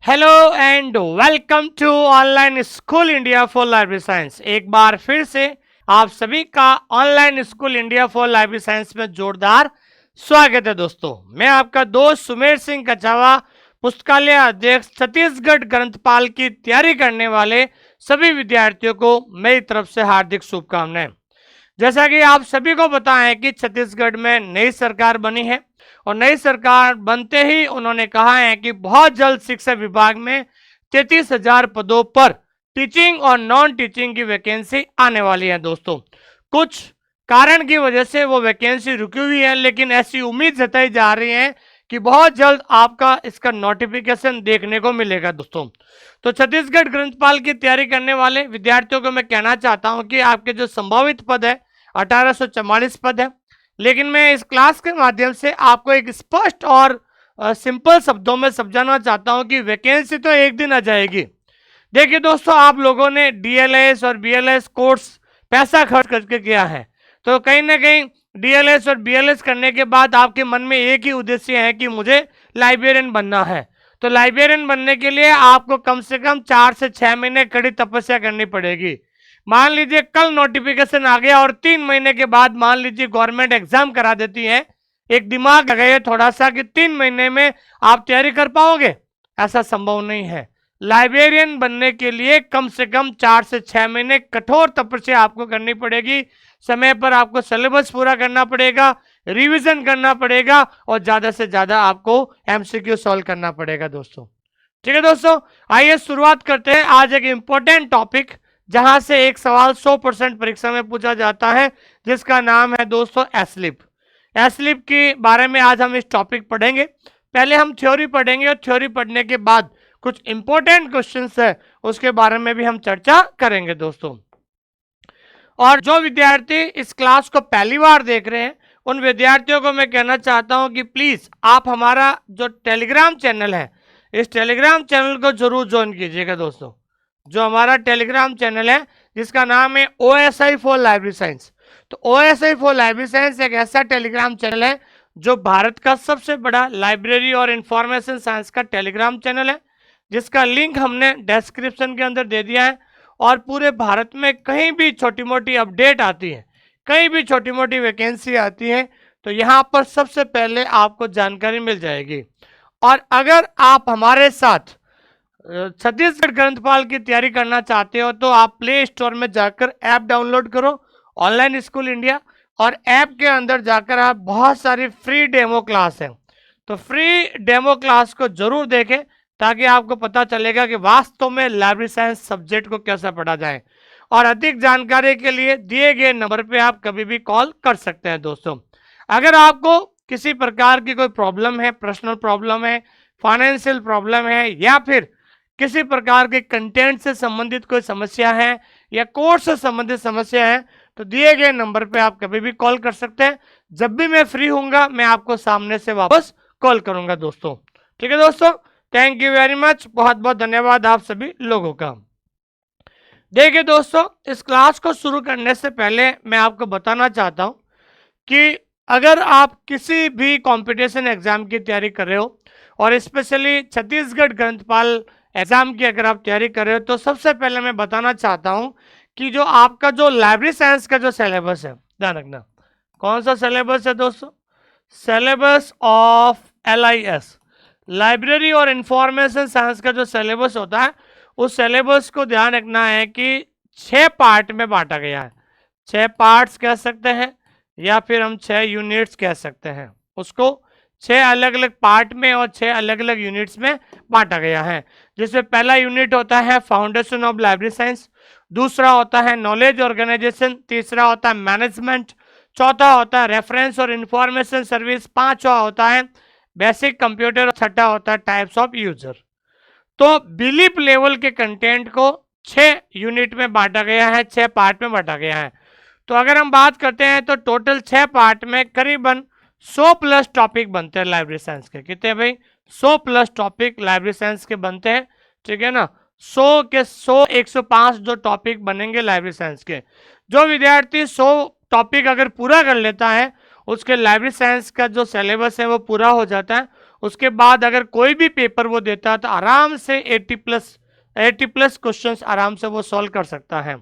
Hello and welcome to online school India for library science. एक बार फिर से आप सभी का online school India for library science में जोरदार स्वागत है। दोस्तों, मैं आपका दोस्त सुमेर सिंह कछावा, पुस्तकालय अध्यक्ष, छत्तीसगढ़ ग्रंथपाल की तैयारी करने वाले सभी विद्यार्थियों को मेरी तरफ से हार्दिक शुभकामनाएं। जैसा कि आप सभी को पता है कि छत्तीसगढ़ में नई सरकार बनी है और नई सरकार बनते ही उन्होंने कहा है कि बहुत जल्द शिक्षा विभाग में 33,000 पदों पर टीचिंग और नॉन टीचिंग की वैकेंसी आने वाली है। दोस्तों, कुछ कारण की वजह से वो वैकेंसी रुकी हुई है, लेकिन ऐसी उम्मीद जताई जा रही है कि बहुत जल्द आपका इसका नोटिफिकेशन देखने को मिलेगा। दोस्तों, तो छत्तीसगढ़ ग्रंथपाल की तैयारी करने वाले विद्यार्थियों को मैं कहना चाहता हूं कि आपके जो संभावित पद है 1844 पद है, लेकिन मैं इस क्लास के माध्यम से आपको एक स्पष्ट और सिंपल शब्दों में समझाना चाहता हूं कि वैकेंसी तो एक दिन आ जाएगी। देखिए दोस्तों, आप लोगों ने डीएलएस और बीएलएस कोर्स पैसा खर्च करके किया है, तो कहीं ना कहीं डीएलएस और बीएलएस करने के बाद आपके मन में एक ही उद्देश्य है कि मुझे लाइब्रेरियन बनना है। तो लाइब्रेरियन बनने के लिए आपको कम से कम 4 से 6 महीने कड़ी तपस्या करनी पड़ेगी। मान लीजिए कल नोटिफिकेशन आ गया और 3 महीने के बाद मान लीजिए गवर्नमेंट एग्जाम करा देती है, एक दिमाग लगाइए थोड़ा सा कि 3 महीने में आप तैयारी कर पाओगे? ऐसा संभव नहीं है। लाइब्रेरियन बनने के लिए कम से कम 4 से 6 महीने कठोर तपस्या आपको करनी पड़ेगी। समय पर आपको सिलेबस पूरा करना पड़ेगा, रिवीजन करना पड़ेगा और ज्यादा से ज्यादा आपको एमसीक्यू सॉल्व करना पड़ेगा। दोस्तों, ठीक है दोस्तों, आइए शुरुआत करते हैं आज एक इंपॉर्टेंट टॉपिक जहां से एक सवाल 100% परीक्षा में पूछा जाता है, जिसका नाम है दोस्तों एस्लिप। एस्लिप के बारे में आज हम इस टॉपिक पढ़ेंगे। पहले हम थ्योरी पढ़ेंगे और थ्योरी पढ़ने के बाद कुछ इंपॉर्टेंट क्वेश्चंस है उसके बारे में भी हम चर्चा करेंगे। दोस्तों, और जो विद्यार्थी इस क्लास को पहली बार देख रहे हैं उन विद्यार्थियों को मैं कहना चाहता हूं कि प्लीज आप हमारा जो टेलीग्राम चैनल है, इस टेलीग्राम चैनल को जरूर ज्वाइन कीजिएगा। दोस्तों, जो हमारा टेलीग्राम चैनल है जिसका नाम है OSI फॉर लाइब्रेरी साइंस, तो OSI फॉर लाइब्रेरी साइंस एक ऐसा टेलीग्राम चैनल है जो भारत का सबसे बड़ा लाइब्रेरी और इंफॉर्मेशन साइंस का टेलीग्राम चैनल है, जिसका लिंक हमने डिस्क्रिप्शन के अंदर दे दिया है। और पूरे भारत में कहीं भी छोटी मोटी अपडेट आती है, कहीं भी छोटी मोटी वैकेंसी आती है, तो यहाँ पर सबसे पहले आपको जानकारी मिल जाएगी। और अगर आप हमारे साथ छत्तीसगढ़ ग्रंथपाल की तैयारी करना चाहते हो तो आप प्ले स्टोर में जाकर ऐप डाउनलोड करो, ऑनलाइन स्कूल इंडिया, और ऐप के अंदर जाकर आप बहुत सारी फ्री डेमो क्लास है, तो फ्री डेमो क्लास को जरूर देखें ताकि आपको पता चलेगा कि वास्तव में लाइब्रेरी साइंस सब्जेक्ट को कैसे पढ़ा जाए। और अधिक जानकारी के लिए दिए गए नंबर पे आप कभी भी कॉल कर सकते हैं। दोस्तों, अगर आपको किसी प्रकार की कोई प्रॉब्लम है, पर्सनल प्रॉब्लम है, फाइनेंशियल प्रॉब्लम है, या फिर किसी प्रकार के कंटेंट से संबंधित कोई समस्या है या कोर्स से संबंधित समस्या है, तो दिए गए नंबर पे आप कभी भी कॉल कर सकते हैं। जब भी मैं फ्री होऊंगा मैं आपको सामने से वापस कॉल करूंगा। दोस्तों, ठीक है दोस्तों, थैंक यू वेरी मच, बहुत बहुत धन्यवाद आप सभी लोगों का। देखिए दोस्तों, इस क्लास को शुरू करने से पहले मैं आपको बताना चाहता हूं कि अगर आप किसी भी कंपटीशन एग्जाम की तैयारी कर रहे हो और स्पेशली छत्तीसगढ़ ग्रंथपाल एग्जाम की अगर आप तैयारी कर रहे हो, तो सबसे पहले मैं बताना चाहता हूं कि जो आपका जो लाइब्रेरी साइंस का जो सिलेबस है, ध्यान रखना कौन सा सिलेबस है दोस्तों, सिलेबस ऑफ LIS, लाइब्रेरी और इंफॉर्मेशन साइंस का जो सिलेबस होता है, उस सिलेबस को ध्यान रखना है कि 6 पार्ट में बांटा गया है। 6 पार्ट्स कह सकते हैं या फिर हम 6 यूनिट्स कह सकते हैं, उसको 6 अलग अलग पार्ट में और 6 अलग अलग यूनिट्स में बांटा गया है। जिसमें पहला यूनिट होता है फाउंडेशन ऑफ लाइब्रेरी साइंस, दूसरा होता है नॉलेज ऑर्गेनाइजेशन, तीसरा होता है मैनेजमेंट, चौथा होता है रेफरेंस और इंफॉर्मेशन सर्विस, पांचवा होता है बेसिक कंप्यूटर और छठा होता है टाइप्स ऑफ यूजर। तो बिलीफ लेवल के कंटेंट को 6 यूनिट में बांटा गया है, 6 पार्ट में बांटा गया है। तो अगर हम बात करते हैं तो टोटल 6 पार्ट में करीबन 100 प्लस टॉपिक बनते हैं लाइब्रेरी साइंस के। कितने भाई? 100 प्लस टॉपिक लाइब्रेरी साइंस के बनते हैं, ठीक है ना। 100 के 100 105 जो टॉपिक बनेंगे लाइब्रेरी साइंस के। जो विद्यार्थी 100 टॉपिक अगर पूरा कर लेता है, उसके लाइब्रेरी साइंस का जो सिलेबस है वो पूरा हो जाता है उसके बाद अगर कोई भी पेपर वो देता है तो आराम से 80 प्लस क्वेश्चंस आराम से वो सॉल्व कर सकता है।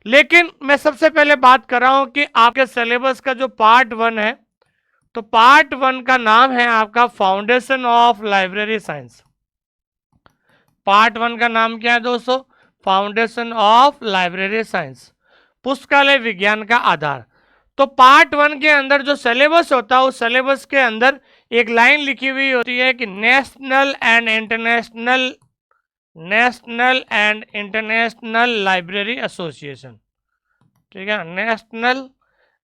लेकिन मैं सबसे पहले बात कर रहा हूं कि आपके सिलेबस का जो पार्ट 1 है, तो पार्ट 1 का नाम है आपका foundation of library science. Part 1 का नाम क्या है दोस्तों? फाउंडेशन ऑफ लाइब्रेरी साइंस, पुस्तकालय विज्ञान का आधार। तो पार्ट 1 के अंदर जो सिलेबस होता है उस सिलेबस के अंदर एक लाइन लिखी हुई होती है कि national and international library association. ठीक है, national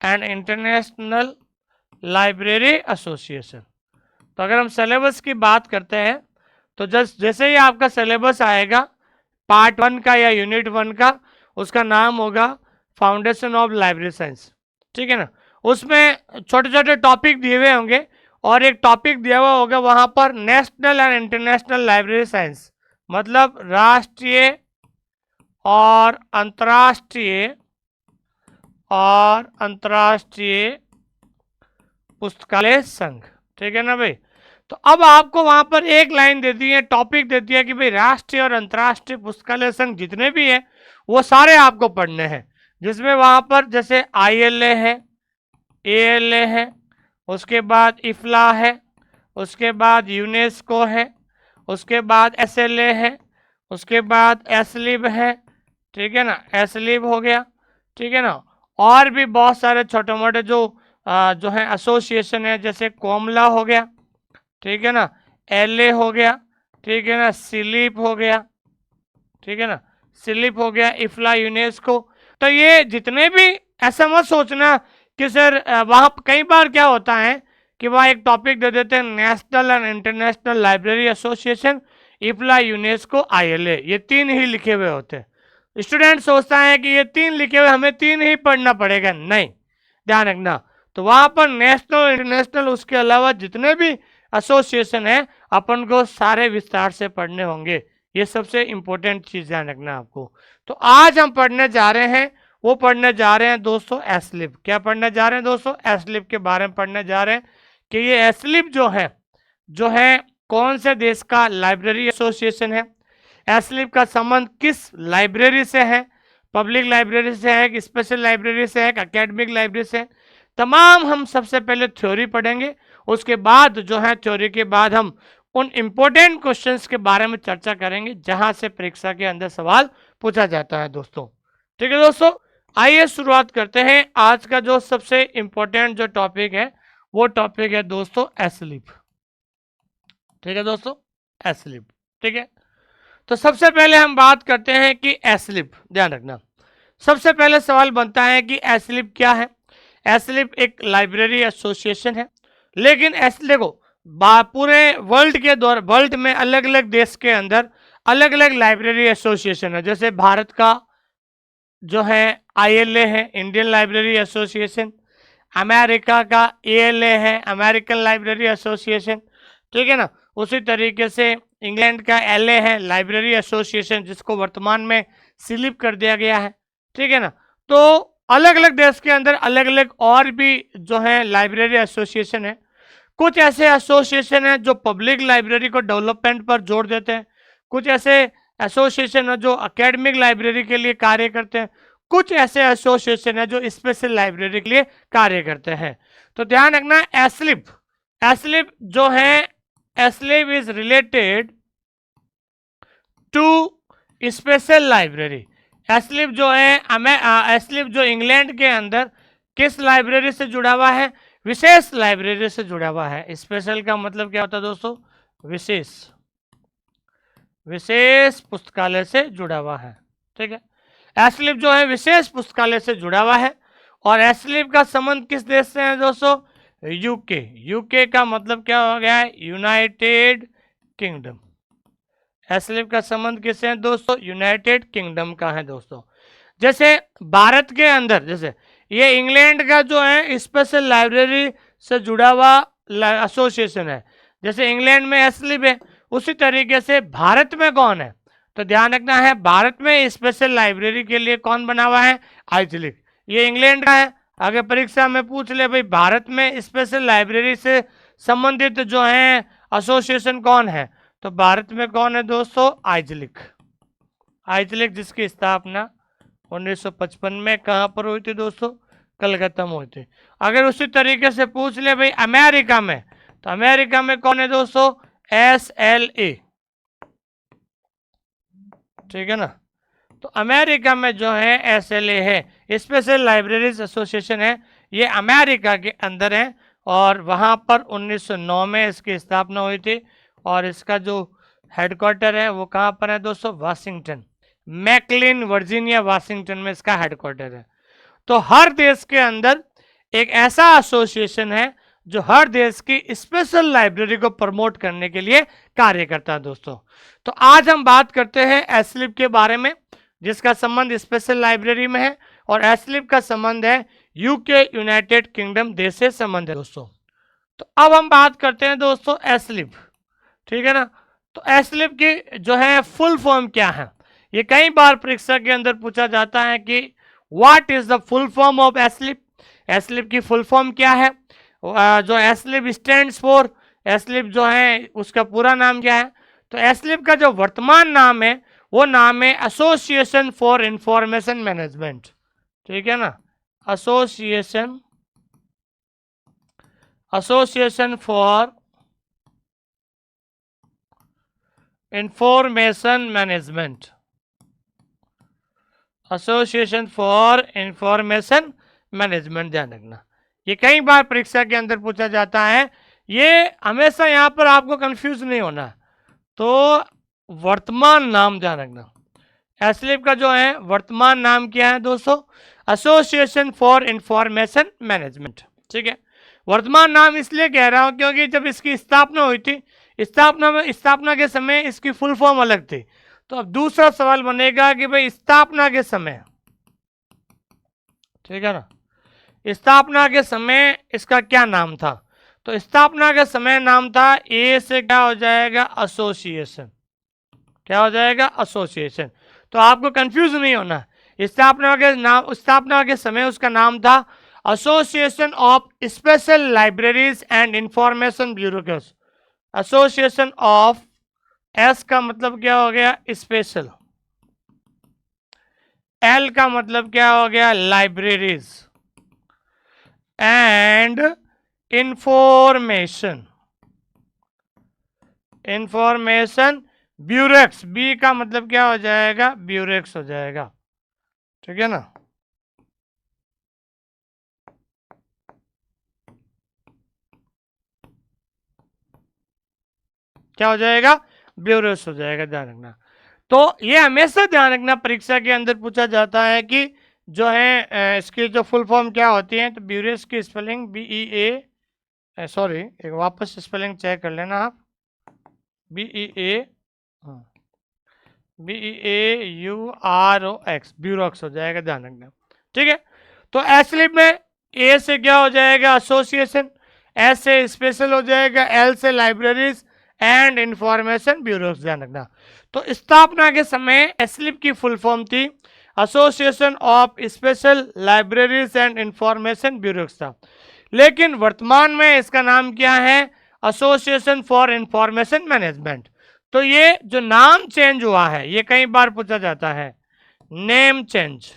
and international library association. तो अगर हम सिलेबस की बात करते हैं तो जैसे ही आपका सिलेबस आएगा पार्ट 1 का या यूनिट 1 का, उसका नाम होगा फाउंडेशन ऑफ लाइब्रेरी साइंस। ठीक है ना, उसमें छोटे छोटे टॉपिक दिए हुए होंगे और एक टॉपिक दिया हुआ होगा वहां पर national and international library science, मतलब राष्ट्रीय और अंतर्राष्ट्रीय पुस्तकालय संघ। ठीक है ना भाई। तो अब आपको वहां पर एक लाइन देती है, टॉपिक देती है कि भाई राष्ट्रीय और अंतर्राष्ट्रीय पुस्तकालय संघ जितने भी हैं वो सारे आपको पढ़ने हैं, जिसमें वहां पर जैसे ILA है, ALA है, उसके बाद इफ्ला है, उसके बाद यूनेस्को है, उसके बाद SLA है, उसके बाद एसलिब है। ठीक है ना, एसलिब हो गया। ठीक है ना, और भी बहुत सारे छोटे मोटे जो है एसोसिएशन है, जैसे कोमला हो गया। ठीक है ना, LA हो गया। ठीक है ना, सिलिप हो गया। ठीक है ना, सिलिप हो गया, इफ्ला, यूनेस्को। तो ये जितने भी, ऐसा मत सोचना कि सर वहां कई बार क्या होता है कि वहाँ एक टॉपिक दे देते हैं national and international library association, IFLA, UNESCO, ILA, ये 3 ही लिखे हुए होते हैं। स्टूडेंट सोचता है कि ये 3 लिखे हुए हमें 3 ही पढ़ना पड़ेगा, नहीं, ध्यान रखना। तो वहां पर नेशनल, इंटरनेशनल, उसके अलावा जितने भी एसोसिएशन है अपन को सारे विस्तार से पढ़ने होंगे। ये सबसे इंपॉर्टेंट चीज ध्यान रखना आपको। तो आज हम पढ़ने जा रहे हैं, वो पढ़ने जा रहे हैं दोस्तों एसलिप। क्या पढ़ने जा रहे हैं दोस्तों? एसलिप के बारे में पढ़ने जा रहे हैं कि ये एसलिप जो है कौन से देश का लाइब्रेरी एसोसिएशन है, एसलिप का संबंध किस लाइब्रेरी से है, पब्लिक लाइब्रेरी से है कि स्पेशल लाइब्रेरी से है कि एकेडमिक लाइब्रेरी से है। तमाम हम सबसे पहले थ्योरी पढ़ेंगे, उसके बाद जो है थ्योरी के बाद हम उन इंपॉर्टेंट क्वेश्चंस के बारे में चर्चा करेंगे जहां से परीक्षा के अंदर सवाल पूछा जाता है दोस्तों। ठीक है दोस्तों, आइए शुरुआत करते हैं। आज का जो सबसे इंपॉर्टेंट जो टॉपिक है वो टॉपिक है दोस्तों एसलिप। ठीक है दोस्तों, एसलिप। ठीक है, तो सबसे पहले हम बात करते हैं कि एसलिप, ध्यान रखना। सबसे पहले सवाल बनता है कि एसलिप क्या है। एसलिप एक लाइब्रेरी एसोसिएशन है, लेकिन देखो पूरे वर्ल्ड में अलग अलग देश के अंदर अलग अलग लाइब्रेरी एसोसिएशन है। जैसे भारत का जो है ILA है, इंडियन लाइब्रेरी एसोसिएशन। अमेरिका का ALA है, अमेरिकन लाइब्रेरी एसोसिएशन। ठीक है ना, उसी तरीके से इंग्लैंड का LA है, लाइब्रेरी एसोसिएशन, जिसको वर्तमान में सिलिप कर दिया गया है। ठीक है ना, तो अलग अलग देश के अंदर अलग अलग और भी जो है लाइब्रेरी एसोसिएशन है। कुछ ऐसे एसोसिएशन है जो पब्लिक लाइब्रेरी को डेवलपमेंट पर जोर देते हैं, कुछ ऐसे एसोसिएशन है जो एकेडमिक लाइब्रेरी के लिए कार्य करते हैं, कुछ ऐसे एसोसिएशन है जो स्पेशल लाइब्रेरी के लिए कार्य करते हैं। तो ध्यान रखना, एसलिप जो है, ASLIB is related to special library. ASLIB जो है एसलिप जो इंग्लैंड के अंदर किस लाइब्रेरी से जुड़ा हुआ है? विशेष लाइब्रेरी से जुड़ा हुआ है। स्पेशल का मतलब क्या होता है दोस्तों? विशेष पुस्तकालय से जुड़ा हुआ है। ठीक है, एसलिप जो है विशेष पुस्तकालय से जुड़ा हुआ है। और एसलिप का संबंध किस देश से है दोस्तों? यूके का मतलब क्या हो गया है? United kingdom. एसलिप का संबंध किससे है दोस्तों? यूनाइटेड किंगडम का है दोस्तों। जैसे भारत के अंदर, जैसे ये इंग्लैंड का जो है स्पेशल लाइब्रेरी से जुड़ा हुआ एसोसिएशन है, जैसे इंग्लैंड में एसलिप है, उसी तरीके से भारत में कौन है? तो ध्यान रखना है, भारत में स्पेशल लाइब्रेरी के लिए कौन बना हुआ है? आइथलिक। ये इंग्लैंड का है। अगर परीक्षा में पूछ ले भाई भारत में स्पेशल लाइब्रेरी से संबंधित जो है एसोसिएशन कौन है? तो भारत में कौन है दोस्तों? आइजलिक। आइजलिक जिसकी स्थापना 1955 में कहां पर हुई थी दोस्तों? कलकत्ता में हुई थी। अगर उसी तरीके से पूछ ले भाई अमेरिका में, तो अमेरिका में कौन है दोस्तों? SLA। ठीक है ना? तो अमेरिका में जो है SLA है, स्पेशल लाइब्रेरीज एसोसिएशन है, ये अमेरिका के अंदर है और वहां पर 1909 में इसकी स्थापना हुई थी और इसका जो हेडक्वार्टर है वो कहां पर है दोस्तों? वाशिंगटन, मैकलिन वर्जीनिया, वाशिंगटन में इसका हेडक्वार्टर है। तो हर देश के अंदर एक ऐसा एसोसिएशन है जो हर देश की स्पेशल लाइब्रेरी को प्रमोट करने के लिए कार्य करता है दोस्तों। तो आज हम बात करते हैं एसलिप के बारे में, जिसका संबंध स्पेशल लाइब्रेरी में है, और एसलिप का संबंध है यूके, यूनाइटेड किंगडम देश से संबंध है दोस्तों। तो अब हम बात करते हैं दोस्तों एसलिप। ठीक है ना? तो एसलिप की जो है फुल फॉर्म क्या है? ये कई बार परीक्षा के अंदर पूछा जाता है कि what is the full form of ASLIB. ASLIB की फुल फॉर्म क्या है? जो एसलिप स्टैंड्स फॉर, एसलिप जो है उसका पूरा नाम क्या है? तो एसलिप का जो वर्तमान नाम है वो नाम है एसोसिएशन फॉर इंफॉर्मेशन मैनेजमेंट। ठीक है ना? Association for information management, association for information management, ध्यान रखना। ये कई बार परीक्षा के अंदर पूछा जाता है, ये हमेशा यहाँ पर आपको कंफ्यूज नहीं होना। तो वर्तमान नाम ध्यान रखना, एसलिप का जो है वर्तमान नाम क्या है दोस्तों? Association for information management. ठीक है? वर्तमान नाम इसलिए कह रहा हूं क्योंकि जब इसकी स्थापना हुई थी, स्थापना के समय इसकी फुल फॉर्म अलग थी। तो अब दूसरा सवाल बनेगा कि भाई स्थापना के समय, ठीक है ना, स्थापना के समय इसका क्या नाम था? तो स्थापना के समय नाम था, ए से क्या हो जाएगा? एसोसिएशन। क्या हो जाएगा? एसोसिएशन। तो आपको कंफ्यूज नहीं होना, स्थापना के समय उसका नाम था association of special libraries and information bureau. Association of, S का मतलब क्या हो गया? स्पेशल, एल का मतलब क्या हो गया? लाइब्रेरीज, एंड इंफॉर्मेशन ब्यूरेक्स, बी का मतलब क्या हो जाएगा? ब्यूरेक्स हो जाएगा। ठीक है ना? क्या हो जाएगा? ब्यूरेक्स हो जाएगा, ध्यान रखना। तो ये हमेशा ध्यान रखना, परीक्षा के अंदर पूछा जाता है कि जो है इसकी जो फुल फॉर्म क्या होती है। तो ब्यूरेक्स की स्पेलिंग BEA, सॉरी एक वापस स्पेलिंग चेक कर लेना आप, BEAUROX, ब्यूरोक्स हो जाएगा, ध्यान रखना। ठीक है? तो एसलिप में ए से क्या हो जाएगा? एसोसिएशन, एस से स्पेशल हो जाएगा, एल से लाइब्रेरीज एंड इंफॉर्मेशन ब्यूरोस, ध्यान रखना। तो स्थापना के समय एसलिप की फुल फॉर्म थी association of special libraries and information bureaus था, लेकिन वर्तमान में इसका नाम क्या है? Association for information management. तो ये जो नाम चेंज हुआ है, ये कई बार पूछा जाता है, नेम चेंज।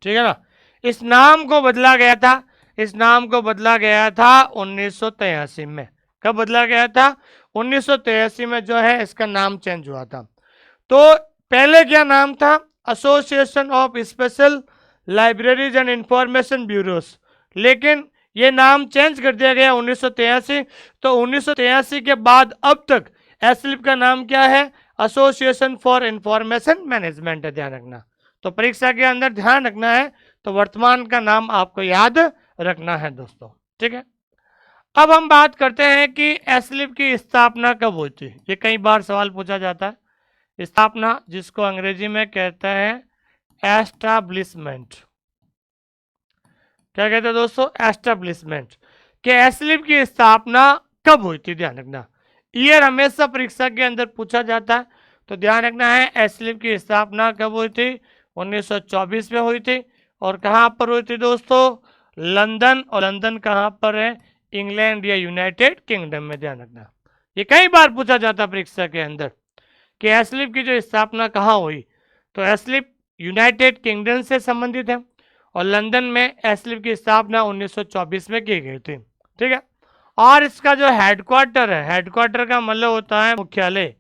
ठीक है ना? इस नाम को बदला गया था, इस नाम को बदला गया था 1983 में। कब बदला गया था? 1983 में जो है इसका नाम चेंज हुआ था। तो पहले क्या नाम था? Association of special libraries and information bureaus, लेकिन ये नाम चेंज कर दिया गया 1983। तो 1983 के बाद अब तक एसलिप का नाम क्या है? एसोसिएशन फॉर इंफॉर्मेशन मैनेजमेंट है, ध्यान रखना। तो परीक्षा के अंदर ध्यान रखना है, तो वर्तमान का नाम आपको याद रखना है दोस्तों। ठीक है? अब हम बात करते हैं कि एसलिप की स्थापना कब हुई थी। ये कई बार सवाल पूछा जाता है। स्थापना जिसको अंग्रेजी में कहते हैं एस्टैब्लिशमेंट। क्या कहते हैं दोस्तों? एस्टैब्लिशमेंट। कि एसलिप की स्थापना कब हुई थी, ध्यान रखना। ईयर हमेशा परीक्षा के अंदर पूछा जाता है, तो ध्यान रखना है एसलिप की स्थापना कब हुई थी? 1924 में हुई थी। और कहाँ पर हुई थी दोस्तों? लंदन। और लंदन कहाँ पर है? इंग्लैंड या यूनाइटेड किंगडम में, ध्यान रखना। ये कई बार पूछा जाता परीक्षा के अंदर कि एस्लिप की जो स्थापना कहाँ हुई, तो एस्लिप यूनाइटेड किंगडम से संबंधित है और लंदन में एस्लिप की स्थापना 1924 में की गई थी, ठीक है। और इसका जो हेडक्वार्टर है, हेडक्वार्टर का मतलब होता है मुख्यालय,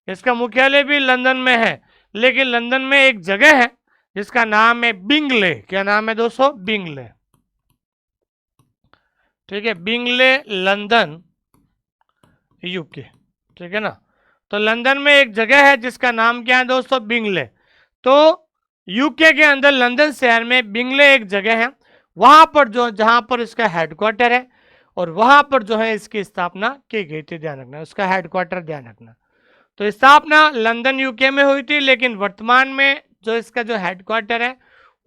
इसका मुख्यालय भी लंदन में है, लेकिन लंदन में एक जगह है जिसका नाम है बिंगले। क्या नाम है दोस्तों? बिंगले, ठीक है, बिंगले, लंदन, यूके, ठीक है ना। तो लंदन में एक जगह है जिसका नाम क्या है दोस्तों? बिंगले। तो यूके के अंदर लंदन शहर में बिंगले एक जगह है, वहां पर जो, जहां पर इसका हेडक्वार्टर है और वहां पर जो है इसकी स्थापना की गई थी, ध्यान रखना, उसका हेडक्वार्टर ध्यान रखना। तो स्थापना लंदन यूके में हुई थी, लेकिन वर्तमान में जो इसका जो हेडक्वार्टर है,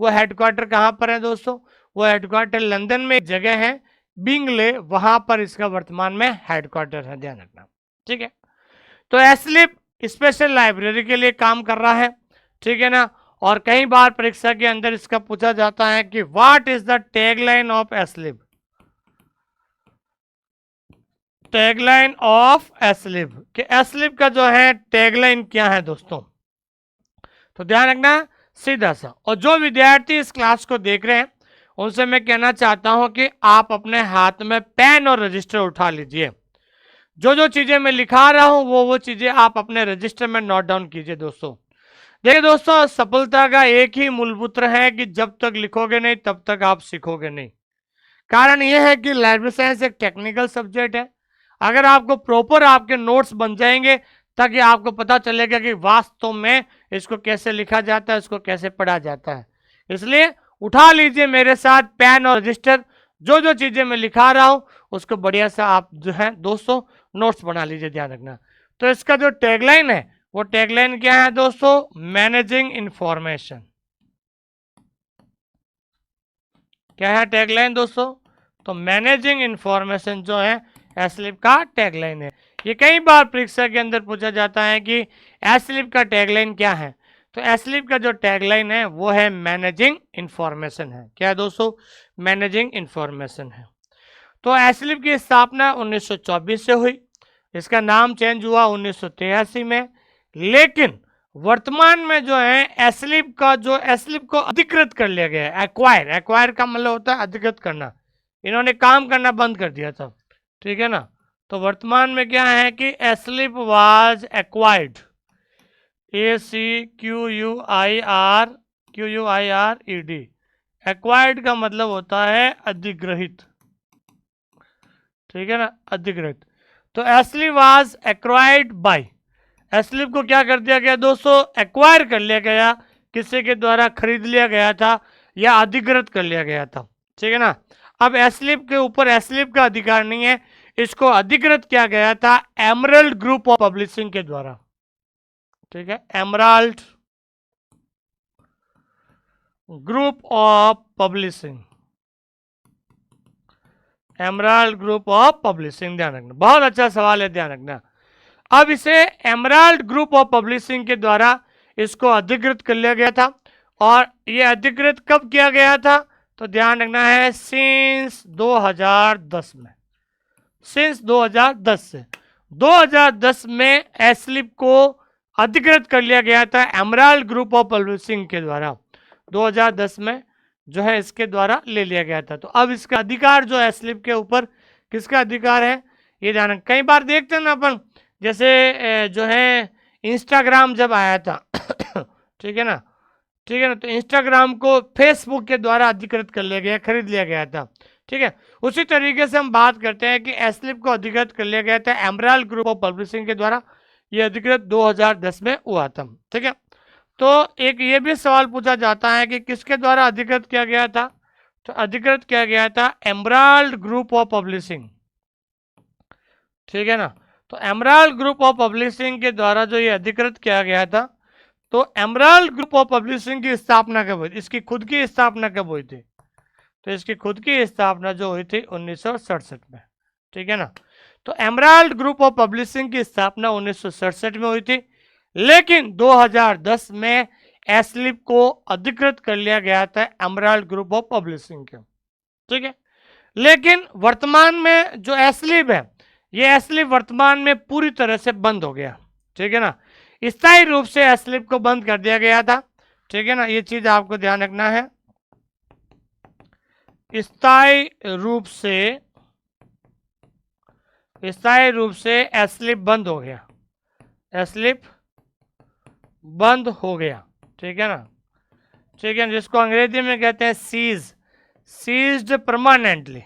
वो हेडक्वार्टर कहां पर है दोस्तों? वो हेडक्वार्टर लंदन में एक जगह है बिंगले, वहां पर इसका वर्तमान में हेडक्वार्टर है, ध्यान रखना, ठीक है। तो एस्लिप स्पेशल लाइब्रेरी के लिए काम कर रहा है, ठीक है ना। और कई बार परीक्षा के अंदर इसका पूछा जाता है कि what is the tagline of ASLIB, tagline of ASLIB, कि एस्लिप का जो है टैगलाइन क्या है दोस्तों? तो ध्यान रखना सीधा सा। और जो विद्यार्थी इस क्लास को देख रहे हैं उनसे मैं कहना चाहता हूं कि आप अपने हाथ में पेन और रजिस्टर उठा लीजिए। जो जो चीजें मैं लिखा रहा हूं वो चीजें आप अपने रजिस्टर में नोट डाउन कीजिए दोस्तों। देखिए दोस्तों, सफलता का एक ही मूलमंत्र है कि जब तक लिखोगे नहीं तब तक आप सीखोगे नहीं। कारण यह है कि लाइब्रेरी साइंस एक टेक्निकल सब्जेक्ट है। अगर आपको प्रॉपर आपके नोट्स बन जाएंगे ताकि आपको पता चलेगा कि वास्तव में इसको कैसे लिखा जाता है, इसको कैसे पढ़ा जाता है। इसलिए उठा लीजिए मेरे साथ पेन और रजिस्टर, जो जो चीजें मैं लिखा रहा हूं उसको बढ़िया सा आप जो है दोस्तों नोट्स बना लीजिए, ध्यान रखना। तो इसका जो टैगलाइन है, वो टैगलाइन क्या है दोस्तों? Managing information. क्या है टैगलाइन दोस्तों? तो मैनेजिंग इंफॉर्मेशन जो है एस्लिप का टैगलाइन है। ये कई बार परीक्षा के अंदर पूछा जाता है कि एस्लिप का टैगलाइन क्या है। तो एस्लिप का जो टैगलाइन है वो है मैनेजिंग इंफॉर्मेशन है। क्या है दोस्तों? मैनेजिंग इंफॉर्मेशन है। तो एस्लिप की स्थापना 1924 से हुई, इसका नाम चेंज हुआ 1983 में, लेकिन वर्तमान में जो है एस्लिप का जो, एस्लिप को अधिकृत कर लिया गया है। एक्वायर, एक्वायर का मतलब होता है अधिकृत करना। इन्होंने काम करना बंद कर दिया था, ठीक है ना। तो वर्तमान में क्या है कि एस्लिप वाज एक्वायर्ड, ACQUIRED, एक्वायर्ड का मतलब होता है अधिग्रहित, ठीक है ना, अधिग्रहित। तो एस्लिप वाज एक्वायर्ड बाय, एस्लिप को क्या कर दिया गया दोस्तों? एक्वायर कर लिया गया, किसी के द्वारा खरीद लिया गया था या अधिकृत कर लिया गया था, ठीक है ना। अब एस्लिप के ऊपर एस्लिप का अधिकार नहीं है, इसको अधिकृत किया गया था एमराल्ड ग्रुप ऑफ पब्लिशिंग के द्वारा, ठीक है, emerald group of publishing, emerald group of publishing, ध्यान रखना, बहुत अच्छा सवाल है, ध्यान रखना। अब इसे एमराल्ड ग्रुप ऑफ पब्लिशिंग के द्वारा इसको अधिकृत कर लिया गया था। और ये अधिकृत कब किया गया था? तो ध्यान रखना है सिंस 2010 में, सिंस 2010 से 2010 में एस्लिप को अधिकृत कर लिया गया था एमराल्ड ग्रुप ऑफ पब्लिशिंग के द्वारा, 2010 में जो है इसके द्वारा ले लिया गया था। तो अब इसका अधिकार जो है एस्लिप के ऊपर किसका अधिकार है ये ध्यान। कई बार देखते हैं ना अपन, जैसे जो है इंस्टाग्राम जब आया था ठीक है ना, ठीक है ना, तो इंस्टाग्राम को फेसबुक के द्वारा अधिकृत कर लिया गया, खरीद लिया गया था, ठीक है। उसी तरीके से हम बात करते हैं कि एस्लिप को अधिकृत कर लिया गया था एमराल्ड ग्रुप ऑफ पब्लिशिंग के द्वारा, ये अधिकृत 2010 में हुआ था, ठीक है। तो एक ये भी सवाल पूछा जाता है कि किसके द्वारा अधिकृत किया गया था? तो अधिकृत किया गया था एमराल्ड ग्रुप ऑफ पब्लिशिंग, ठीक है ना। तो एमराल्ड ग्रुप ऑफ पब्लिशिंग के द्वारा जो ये अधिकृत किया गया था, तो एमराल्ड ग्रुप ऑफ पब्लिशिंग की स्थापना कब हुई? इसकी खुद की स्थापना कब हुई थी? तो इसकी खुद की स्थापना जो हुई थी 1967 में, ठीक है ना। तो एमराल्ड ग्रुप ऑफ पब्लिशिंग की स्थापना 1967 में हुई थी, लेकिन 2010 में एस्लिप को अधिकृत कर लिया गया था एमराल्ड ग्रुप ऑफ पब्लिशिंग के, ठीक है। लेकिन वर्तमान में जो एस्लिप है, ये एस्लिप वर्तमान में पूरी तरह से बंद हो गया, ठीक है ना। स्थायी रूप से एस्लिप को बंद कर दिया गया था, ठीक है ना, ये चीज आपको ध्यान रखना है। स्थायी रूप से एस्लिप बंद हो गया, एस्लिप बंद हो गया, ठीक है ना, ठीक है, जिसको अंग्रेजी में कहते हैं सीज्ड परमानेंटली,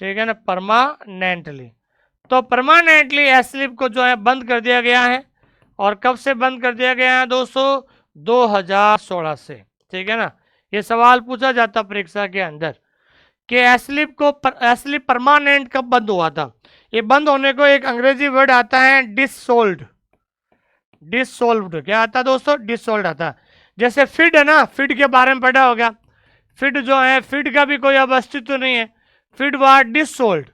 ठीक है ना, परमानेंटली। तो परमानेंटली एस्लिप को जो है बंद कर दिया गया है। और कब से बंद कर दिया गया है दोस्तों? 2016 से, ठीक है ना। ये सवाल पूछा जाता परीक्षा के अंदर कि एस्लिप परमानेंट कब बंद हुआ था। ये बंद होने को एक अंग्रेजी वर्ड आता है डिसोल्व्ड। क्या आता है दोस्तों? डिसोल्व्ड आता है। जैसे फिड है ना, फिड के बारे में पढ़ा होगा। फिड जो है, फिड का भी कोई अब अस्तित्व नहीं है, फिड वाज डिसोल्व्ड।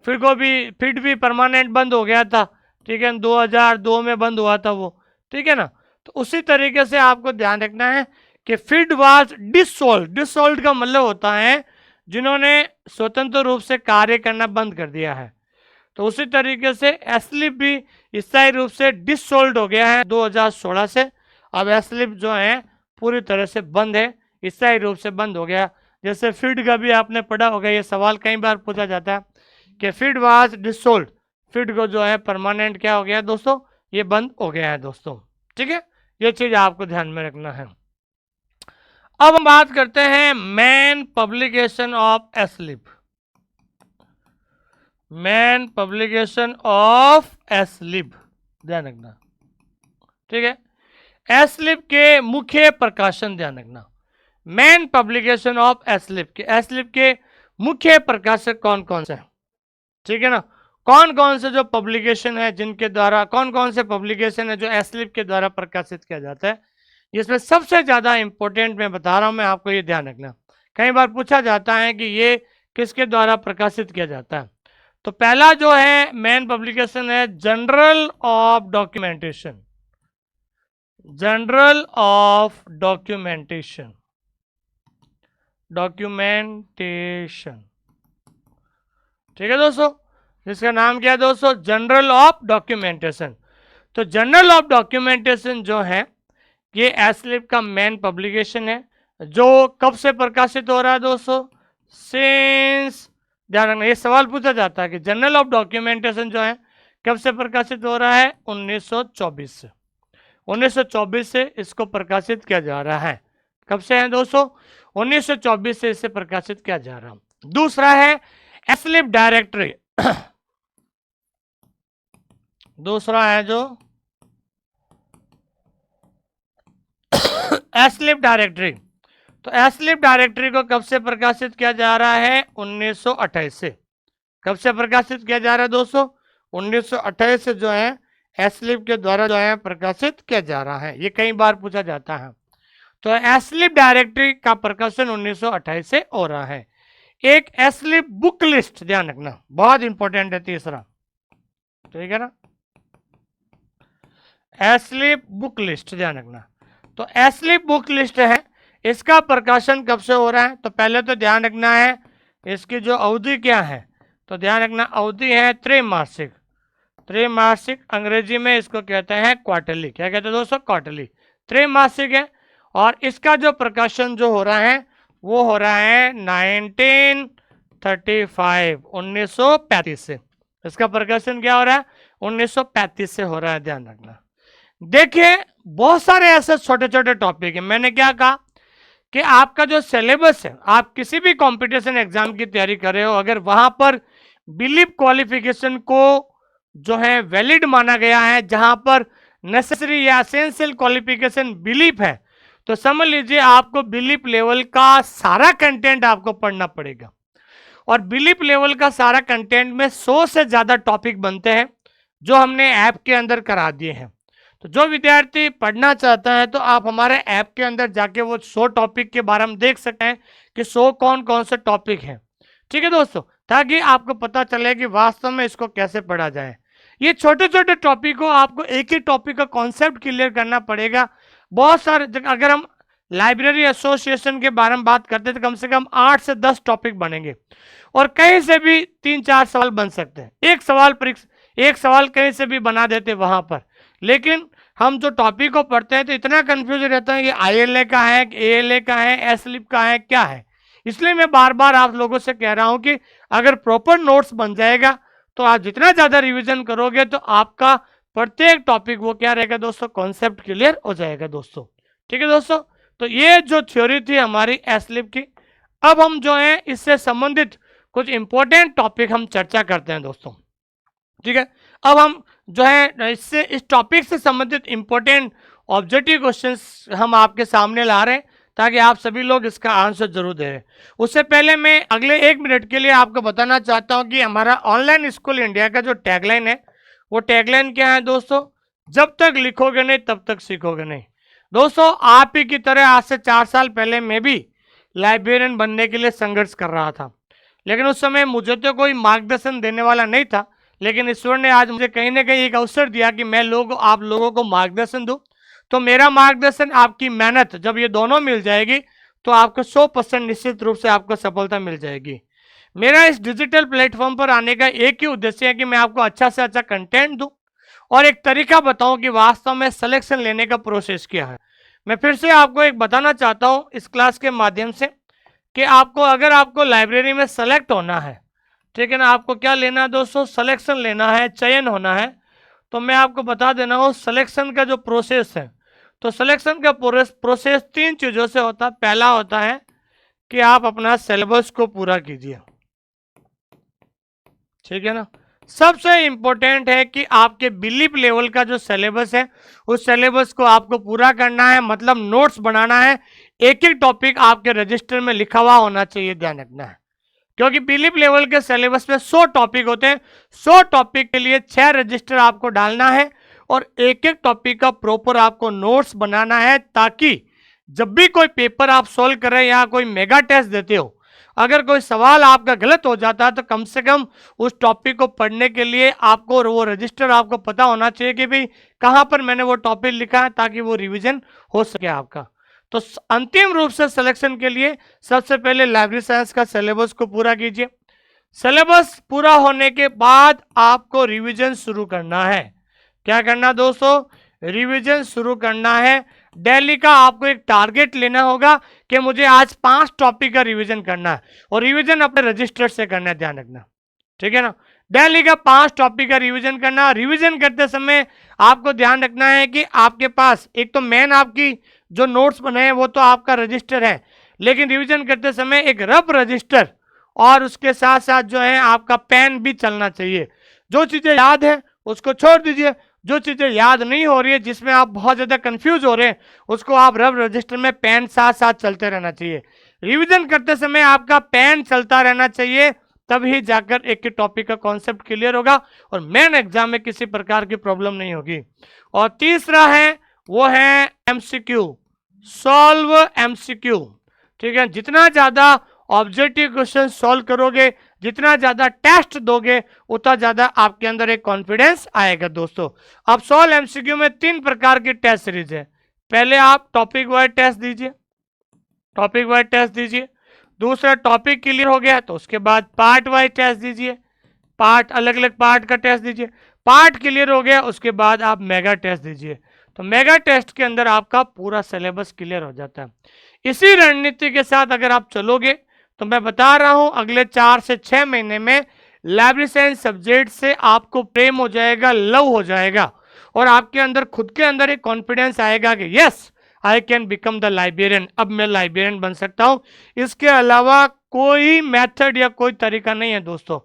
फिड भी परमानेंट बंद हो गया था, ठीक है, 2002 में बंद हुआ था वो, ठीक है ना। तो उसी तरीके से आपको ध्यान रखना है कि फिड वाज डिसोल्व्ड का मतलब होता है जिन्होंने स्वतंत्र रूप से कार्य करना बंद कर दिया है। तो उसी तरीके से एस्लिप भी स्थायी रूप से डिसोल्ड हो गया है 2016 से। अब एस्लिप जो है पूरी तरह से बंद है, स्थायी रूप से बंद हो गया। जैसे फीड का भी आपने पढ़ा होगा, ये सवाल कई बार पूछा जाता है कि फीड वाज डिसोल्ड, फीड को जो है परमानेंट क्या हो गया दोस्तों? ये बंद हो गया है दोस्तों, ठीक है। ये चीज आपको ध्यान में रखना है। अब हम बात करते हैं main publication of ASLIB. Main publication of ASLIB ध्यान रखना, ठीक है। एस्लिप के मुख्य प्रकाशन ध्यान रखना। मेन पब्लिकेशन ऑफ एस्लिप के मुख्य प्रकाशक कौन कौन से हैं, ठीक है ना। कौन कौन से जो पब्लिकेशन है जिनके द्वारा, कौन कौन से पब्लिकेशन है जो एस्लिप के द्वारा प्रकाशित किया जाता है। इसमें सबसे ज्यादा इंपॉर्टेंट मैं बता रहा हूं, मैं आपको ये ध्यान रखना। कई बार पूछा जाता है कि ये किसके द्वारा प्रकाशित किया जाता है। तो पहला जो है मेन पब्लिकेशन है journal of documentation. Journal of documentation, ठीक है दोस्तों। जिसका नाम क्या है दोस्तों? Journal of documentation. तो जर्नल ऑफ डॉक्यूमेंटेशन जो है ये एस्लिप का मेन पब्लिकेशन है, जो कब से प्रकाशित हो रहा है दोस्तों? सिंस, ध्यान रखना, ये सवाल पूछा जाता है कि जर्नल ऑफ डॉक्यूमेंटेशन जो है कब से प्रकाशित हो रहा है? 1924 से। 1924 से इसको प्रकाशित किया जा रहा है। कब से है दोस्तों? 1924 से इसे प्रकाशित किया जा रहा है। दूसरा है एस्लिप डायरेक्टरी। दूसरा है जो एस्लिप डायरेक्टरी। तो एस्लिप डायरेक्टरी को कब से प्रकाशित किया जा रहा है? 1928 से। कब से प्रकाशित किया जा रहा है दोस्तों? 1928 से जो है एस्लिप के द्वारा जो है प्रकाशित किया जा रहा है। ये कई बार पूछा जाता है। तो एस्लिप डायरेक्टरी का प्रकाशन 1928 से हो रहा है। एक एस्लिप बुक लिस्ट ध्यान रखना, बहुत इंपॉर्टेंट है तीसरा, ठीक है ना। एस्लिप बुक लिस्ट ध्यान रखना। तो एस्लिप बुक लिस्ट है, इसका प्रकाशन कब से हो रहा है? तो पहले तो ध्यान रखना है इसकी जो अवधि क्या है। तो ध्यान रखना अवधि है त्रैमासिक। त्रैमासिक अंग्रेजी में इसको कहते हैं क्वार्टरली। क्या कहते हैं दोस्तों? क्वार्टरली। त्रैमासिक है। और इसका जो प्रकाशन जो हो रहा है वो हो रहा है 1935 से। इसका प्रकाशन क्या हो रहा है? 1935 से हो रहा है, ध्यान रखना। देखिए बहुत सारे ऐसे छोटे छोटे टॉपिक है। मैंने क्या कहा कि आपका जो सिलेबस है, आप किसी भी कंपटीशन एग्जाम की तैयारी कर रहे हो, अगर वहां पर बिलीव क्वालिफिकेशन को जो है वैलिड माना गया है, जहां पर नेसेसरी या एसेंशियल क्वालिफिकेशन बिलीफ है, तो समझ लीजिए आपको बिलीफ लेवल का सारा कंटेंट आपको पढ़ना पड़ेगा। और बिलीफ लेवल का सारा कंटेंट में 100 से ज्यादा टॉपिक बनते हैं जो हमने ऐप के अंदर करा दिए हैं। तो जो विद्यार्थी पढ़ना चाहता है तो आप हमारे ऐप के अंदर जाके वो 100 टॉपिक के बारे में देख सकते हैं कि 100 कौन कौन से टॉपिक हैं, ठीक है दोस्तों, ताकि आपको पता चले कि वास्तव में इसको कैसे पढ़ा जाए। ये छोटे छोटे टॉपिक को आपको एक ही टॉपिक का कॉन्सेप्ट क्लियर करना पड़ेगा। बहुत सारे अगर हम लाइब्रेरी एसोसिएशन के बारे में बात करते तो कम से कम 8 से 10 टॉपिक बनेंगे और कहीं से भी 3-4 सवाल बन सकते हैं। एक सवाल कहीं से भी बना देते वहां पर, लेकिन हम जो टॉपिक को पढ़ते हैं तो इतना कंफ्यूज रहता है कि ILA का है, ALA का है, एसलिप का है, क्या है। इसलिए मैं बार बार आप लोगों से कह रहा हूं कि अगर प्रॉपर नोट्स बन जाएगा तो आप जितना ज्यादा रिवीजन करोगे तो आपका प्रत्येक टॉपिक वो क्या रहेगा दोस्तों, कॉन्सेप्ट क्लियर हो जाएगा दोस्तों। ठीक है दोस्तों, तो ये जो थ्योरी थी हमारी एसलिप की। अब हम जो है इससे संबंधित कुछ इंपॉर्टेंट टॉपिक हम चर्चा करते हैं दोस्तों। ठीक है, अब हम जो है इससे इस टॉपिक से संबंधित इंपॉर्टेंट ऑब्जेक्टिव क्वेश्चंस हम आपके सामने ला रहे हैं ताकि आप सभी लोग इसका आंसर जरूर दे रहे हैं। उससे पहले मैं अगले 1 मिनट के लिए आपको बताना चाहता हूं कि हमारा ऑनलाइन स्कूल इंडिया का जो टैगलाइन है वो टैगलाइन क्या है दोस्तों, जब तक लिखोगे नहीं तब तक सीखोगे नहीं। दोस्तों आप ही की तरह आज से 4 साल पहले मैं भी लाइब्रेरियन बनने के लिए संघर्ष कर रहा था, लेकिन उस समय मुझे तो कोई मार्गदर्शन देने वाला नहीं था, लेकिन ईश्वर ने आज मुझे कहीं ना कहीं एक अवसर दिया कि मैं आप लोगों को मार्गदर्शन दूं। तो मेरा मार्गदर्शन, आपकी मेहनत, जब ये दोनों मिल जाएगी तो आपको 100% निश्चित रूप से आपको सफलता मिल जाएगी। मेरा इस डिजिटल प्लेटफॉर्म पर आने का एक ही उद्देश्य है कि मैं आपको अच्छा से अच्छा कंटेंट दूं और एक तरीका बताऊं कि वास्तव में सिलेक्शन लेने का प्रोसेस क्या है। मैं फिर से आपको एक बताना चाहता हूं इस क्लास के माध्यम से कि अगर आपको लाइब्रेरी में सेलेक्ट होना है, ठीक है ना, आपको क्या लेना है दोस्तों, सिलेक्शन लेना है, चयन होना है। तो मैं आपको बता देना हूँ सिलेक्शन का जो प्रोसेस है, तो सिलेक्शन का प्रोसेस 3 चीज़ों से होता है। पहला होता है कि आप अपना सिलेबस को पूरा कीजिए, ठीक है ना। सबसे इंपॉर्टेंट है कि आपके बिलीफ लेवल का जो सिलेबस है उस सिलेबस को आपको पूरा करना है, मतलब नोट्स बनाना है। एक एक टॉपिक आपके रजिस्टर में लिखा हुआ होना चाहिए, ध्यान रखना है, क्योंकि बिलीफ लेवल के सिलेबस में 100 टॉपिक होते हैं। 100 टॉपिक के लिए 6 रजिस्टर आपको डालना है और एक एक टॉपिक का प्रॉपर आपको नोट्स बनाना है, ताकि जब भी कोई पेपर आप सोल्व करें या कोई मेगा टेस्ट देते हो, अगर कोई सवाल आपका गलत हो जाता है तो कम से कम उस टॉपिक को पढ़ने के लिए आपको वो रजिस्टर आपको पता होना चाहिए कि भाई कहाँ पर मैंने वो टॉपिक लिखा है, ताकि वो रिवीजन हो सके आपका। तो अंतिम रूप से सिलेक्शन के लिए सबसे पहले लाइब्रेरी साइंस का सिलेबस को पूरा कीजिए। सिलेबस पूरा होने के बाद आपको रिवीजन शुरू करना है। क्या करना दोस्तों, रिवीजन शुरू करना है। डेली का आपको एक टारगेट लेना होगा कि मुझे आज 5 टॉपिक का रिवीजन करना है और रिवीजन अपने रजिस्टर से करना है, ध्यान रखना, ठीक है ना। डेली का 5 टॉपिक का रिवीजन करना। रिवीजन करते समय आपको ध्यान रखना है कि आपके पास एक तो मेन आपकी जो नोट्स बने हैं वो तो आपका रजिस्टर है, लेकिन रिवीजन करते समय एक रफ रजिस्टर और उसके साथ साथ जो है आपका पेन भी चलना चाहिए। जो चीज़ें याद है उसको छोड़ दीजिए, जो चीज़ें याद नहीं हो रही है, जिसमें आप बहुत ज़्यादा कंफ्यूज हो रहे हैं, उसको आप रफ रजिस्टर में पेन साथ साथ चलते रहना चाहिए। रिवीजन करते समय आपका पेन चलता रहना चाहिए, तभी जाकर एक के टॉपिक का कॉन्सेप्ट क्लियर होगा और मेन एग्जाम में किसी प्रकार की प्रॉब्लम नहीं होगी। और तीसरा है वो है MCQ, सॉल्व MCQ, ठीक है। जितना ज़्यादा ऑब्जेक्टिव क्वेश्चन सॉल्व करोगे, जितना ज़्यादा टेस्ट दोगे, उतना ज़्यादा आपके अंदर एक कॉन्फिडेंस आएगा दोस्तों। अब सॉल्व MCQ में 3 प्रकार की टेस्ट सीरीज है। पहले आप टॉपिक वाइज टेस्ट दीजिए, टॉपिक वाइज टेस्ट दीजिए। दूसरा टॉपिक क्लियर हो गया तो उसके बाद पार्ट वाइज टेस्ट दीजिए, पार्ट अलग अलग पार्ट का टेस्ट दीजिए। पार्ट क्लियर हो गया उसके बाद आप मेगा टेस्ट दीजिए। तो मेगा टेस्ट के अंदर आपका पूरा सिलेबस क्लियर हो जाता है। इसी रणनीति के साथ अगर आप चलोगे तो मैं बता रहा हूं अगले 4 से 6 महीने में लाइब्रेरी साइंस सब्जेक्ट से आपको प्रेम हो जाएगा, लव हो जाएगा और आपके अंदर खुद के अंदर एक कॉन्फिडेंस आएगा कि yes I can become the librarian, अब मैं लाइब्रेरियन बन सकता हूं। इसके अलावा कोई मेथड या कोई तरीका नहीं है दोस्तों,